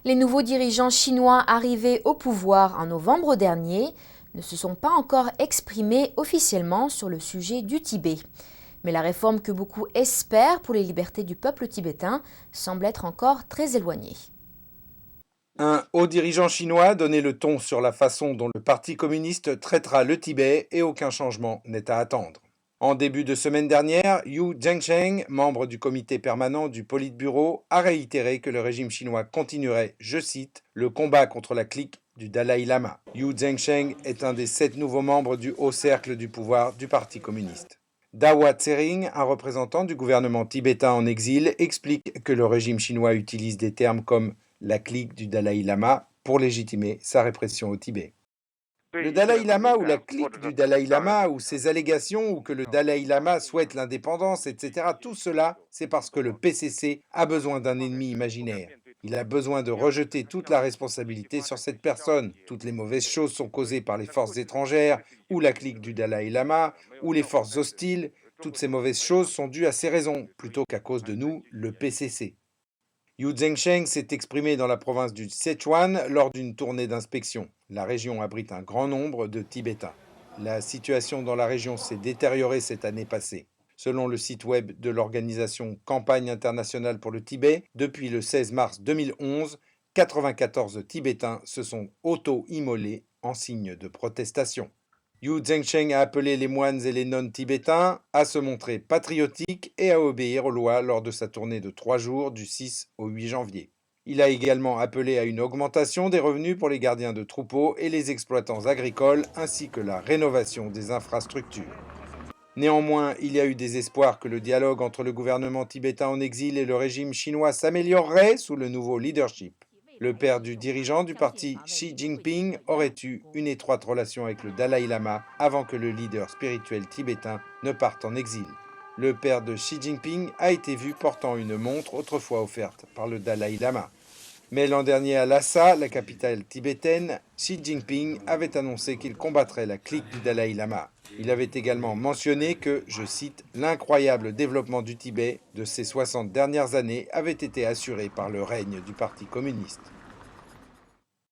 Les nouveaux dirigeants chinois arrivés au pouvoir en novembre dernier ne se sont pas encore exprimés officiellement sur le sujet du Tibet. Mais la réforme que beaucoup espèrent pour les libertés du peuple tibétain semble être encore très éloignée. Un haut dirigeant chinois donnait le ton sur la façon dont le Parti communiste traitera le Tibet et aucun changement n'est à attendre. En début de semaine dernière, Yu Zhengsheng, membre du comité permanent du Politburo, a réitéré que le régime chinois continuerait, je cite, le combat contre la clique du Dalai Lama. Yu Zhengsheng est un des 7 nouveaux membres du haut cercle du pouvoir du Parti communiste. Dawa Tsering, un représentant du gouvernement tibétain en exil, explique que le régime chinois utilise des termes comme la clique du Dalai Lama pour légitimer sa répression au Tibet. Le Dalai Lama ou la clique du Dalai Lama ou ses allégations ou que le Dalai Lama souhaite l'indépendance, etc., tout cela, c'est parce que le PCC a besoin d'un ennemi imaginaire. Il a besoin de rejeter toute la responsabilité sur cette personne. Toutes les mauvaises choses sont causées par les forces étrangères ou la clique du Dalai Lama ou les forces hostiles. Toutes ces mauvaises choses sont dues à ces raisons plutôt qu'à cause de nous, le PCC. Yu Zhengsheng s'est exprimé dans la province du Sichuan lors d'une tournée d'inspection. La région abrite un grand nombre de Tibétains. La situation dans la région s'est détériorée cette année passée. Selon le site web de l'organisation Campagne internationale pour le Tibet, depuis le 16 mars 2011, 94 Tibétains se sont auto-immolés en signe de protestation. Yu Zhengsheng a appelé les moines et les nonnes tibétains à se montrer patriotiques et à obéir aux lois lors de sa tournée de 3 jours du 6 au 8 janvier. Il a également appelé à une augmentation des revenus pour les gardiens de troupeaux et les exploitants agricoles, ainsi que la rénovation des infrastructures. Néanmoins, il y a eu des espoirs que le dialogue entre le gouvernement tibétain en exil et le régime chinois s'améliorerait sous le nouveau leadership. Le père du dirigeant du parti, Xi Jinping, aurait eu une étroite relation avec le Dalai Lama avant que le leader spirituel tibétain ne parte en exil. Le père de Xi Jinping a été vu portant une montre autrefois offerte par le Dalai Lama. Mais l'an dernier à Lhasa, la capitale tibétaine, Xi Jinping avait annoncé qu'il combattrait la clique du Dalai Lama. Il avait également mentionné que, je cite, « l'incroyable développement du Tibet de ces 60 dernières années avait été assuré par le règne du Parti communiste ».